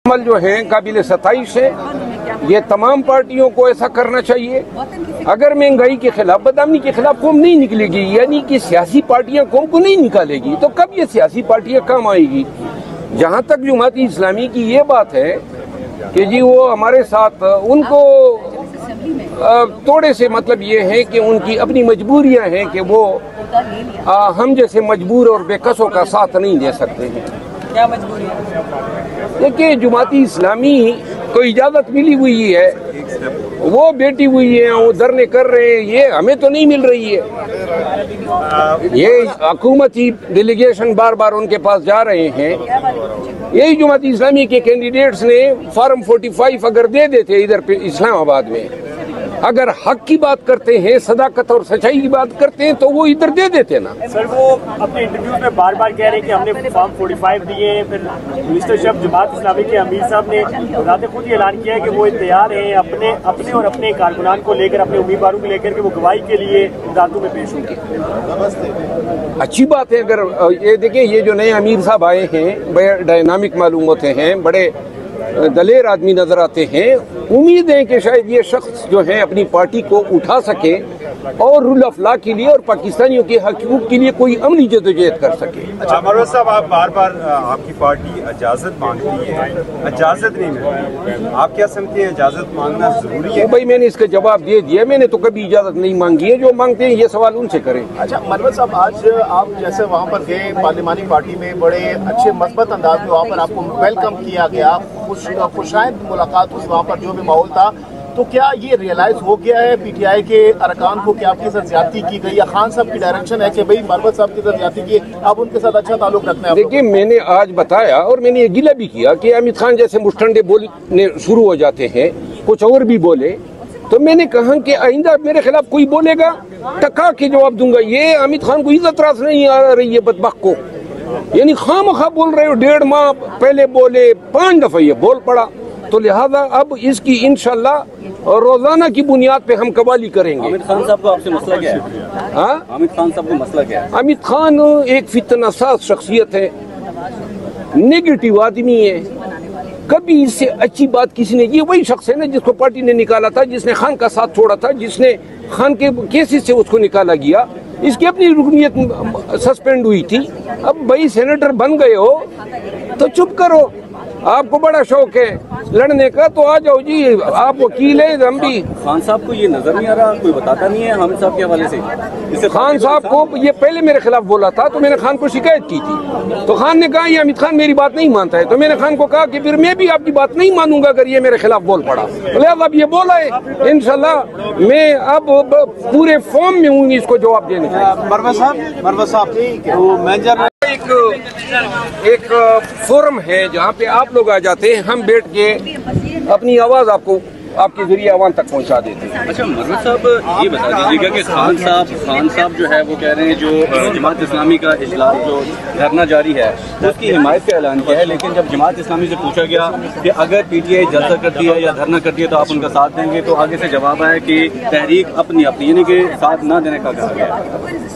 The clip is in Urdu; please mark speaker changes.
Speaker 1: عمل جو ہیں قابل ستائش ہے، یہ تمام پارٹیوں کو ایسا کرنا چاہیے۔ اگر مہنگائی کے خلاف، بدامنی کے خلاف قوم نہیں نکلے گی، یعنی کہ سیاسی پارٹیاں قوم کو نہیں نکالے گی، تو کب یہ سیاسی پارٹیاں کام آئے گی؟ جہاں تک جماعت اسلامی کی یہ بات ہے کہ جی وہ ہمارے ساتھ، ان کو تھوڑے سے مطلب یہ ہے کہ ان کی اپنی مجبوریاں ہیں کہ وہ ہم جیسے مجبور اور بے کسوں کا ساتھ نہیں دے سکتے ہیں۔
Speaker 2: کیا مجبوری ہے؟
Speaker 1: دیکھیں جماعت اسلامی کو اجازت ملی ہوئی ہے، وہ بیٹھی ہوئی ہیں، وہ دھرنے کر رہے ہیں، یہ ہمیں تو نہیں مل رہی ہے۔ یہ حکومتی ڈیلیگیشن بار بار ان کے پاس جا رہے ہیں۔ یہی جماعت اسلامی کے کینڈیڈیٹس نے فارم 45 اگر دے دیتے ادھر پہ اسلام آباد میں، اگر حق کی بات کرتے ہیں، صداقت اور سچائی کی بات کرتے ہیں، تو وہ ادھر دے دیتے نا۔
Speaker 3: سر وہ اپنے انٹرویوز میں بار بار کہہ رہے ہیں کہ ہم نے فارم 45 دیے ہیں۔ پھر منسٹر شب جماعت اسلامی کے امیر صاحب نے ذات خود ہی اعلان کیا ہے کہ وہ تیار ہیں اپنے اور اپنے کارکنان کو لے کر، اپنے امیدواروں کو لے کر کے وہ گواہی کے لیے عدالتوں میں پیش ہوں گے۔
Speaker 1: اچھی بات ہے۔ اگر یہ دیکھیں، یہ جو نئے امیر صاحب آئے ہیں بڑے ڈائنامک معلوم ہوتے ہیں، بڑے دلیر آدمی نظر آتے ہیں۔ امید ہے کہ شاید یہ شخص جو ہے اپنی پارٹی کو اٹھا سکے اور رول آف لا کے لیے اور پاکستانیوں کے حقوق کے لیے کوئی عملی جدوجہد کر سکے۔
Speaker 4: مروت صاحب، آپ بار بار آپ کی پارٹی اجازت مانگتی ہے، اجازت نہیں ملتی، آپ کیا سمجھتے ہیں اجازت مانگنا ضروری ہے؟
Speaker 1: بھائی میں نے اس کا جواب دے دیا، میں نے تو کبھی اجازت نہیں مانگی ہے، جو مانگتے ہیں یہ سوال ان سے کریں۔
Speaker 5: اچھا مروت صاحب، آج آپ جیسے وہاں پر گئے پارلیمانی پارٹی میں، بڑے اچھے مثبت انداز میں وہاں پر آپ کو ویلکم کیا گیا، خوشائند ملاقات ہوئی وہاں پر، جو بھی ماحول تھا، تو کیا یہ ریئلائز ہو گیا ہے پی ٹی آئی کے ارکان کو کہ آپ کے ساتھ زیادتی کی گئی، یا خان صاحب کی ڈائریکشن ہے کہ بھئی مروت صاحب کے ساتھ زیادتی کی، آپ ان کے ساتھ اچھا تعلق رکھنا ہے؟
Speaker 1: دیکھیں میں نے آج بتایا اور میں نے یہ گلہ بھی کیا کہ حامد خان جیسے مشٹنڈے بولنے شروع ہو جاتے ہیں، کچھ اور بھی بولے، تو میں نے کہا کہ آئندہ میرے خلاف کوئی بولے گا ٹکا کے جواب دوں گا۔ یہ حامد خان کو عزت راس نہیں آ رہی ہے بدبخت کو، یعنی خواہ مخواہ بول رہے ہو، 1.5 ماہ پہلے بولے، 5 دفعہ یہ بول پڑا، تو لہذا اب اس کی انشاءاللہ روزانہ کی بنیاد پہ ہم قوالی کریں گے۔
Speaker 2: حامد خان صاحب کو آپ سے مسئلہ کیا ہے؟
Speaker 1: ہاں،
Speaker 2: حامد خان صاحب کو مسئلہ کیا ہے؟
Speaker 1: حامد خان ایک فتنہ ساز شخصیت ہے، نیگیٹو آدمی ہے، کبھی اس سے اچھی بات کسی نے، یہ وہی شخص ہے نا جس کو پارٹی نے نکالا تھا، جس نے خان کا ساتھ چھوڑا تھا، جس نے خان کے کیسز سے اس کو نکالا گیا، اس کی اپنی رکنیت سسپینڈ ہوئی تھی۔ اب بھائی سینیٹر بن گئے ہو تو چپ کرو، آپ کو بڑا شوق ہے لڑنے کا تو آ جاؤ جی، آپ وکیل ہیں، ہم بھی۔
Speaker 2: خان صاحب کو یہ نظر نہیں آ رہا، کوئی بتاتا نہیں ہے حامد صاحب کے حوالے سے؟
Speaker 1: خان صاحب کو یہ پہلے میرے خلاف بولا تھا تو میں نے خان کو شکایت کی تھی، تو خان نے کہا یہ حامد خان میری بات نہیں مانتا ہے، تو میں نے خان کو کہا کہ پھر میں بھی آپ کی بات نہیں مانوں گا اگر یہ میرے خلاف بول پڑا، لہٰذا اب یہ بولا ہے، انشاءاللہ میں اب پورے فارم میں ہوں اس کو جواب دینے کا۔
Speaker 4: مروت صاحب
Speaker 1: ایک فورم ہے جہاں پہ آپ لوگ آ جاتے ہیں، ہم بیٹھ کے اپنی آواز آپ کو آپ کے ذریعے عوام تک پہنچا دیتے ہیں۔
Speaker 2: اچھا مروت صاحب یہ بتا دیجیے گا کہ خان صاحب جو ہے وہ کہہ رہے ہیں جو جماعت اسلامی کا اجلاس جو دھرنا جاری ہے اس کی حمایت کا اعلان کیا ہے، لیکن جب جماعت اسلامی سے پوچھا گیا کہ اگر پی ٹی آئی جلسہ کرتی ہے یا دھرنا کرتی ہے تو آپ ان کا ساتھ دیں گے، تو آگے سے جواب آیا کہ تحریک اپنی یعنی کہ ساتھ نہ دینے کا کہا گیا ہے۔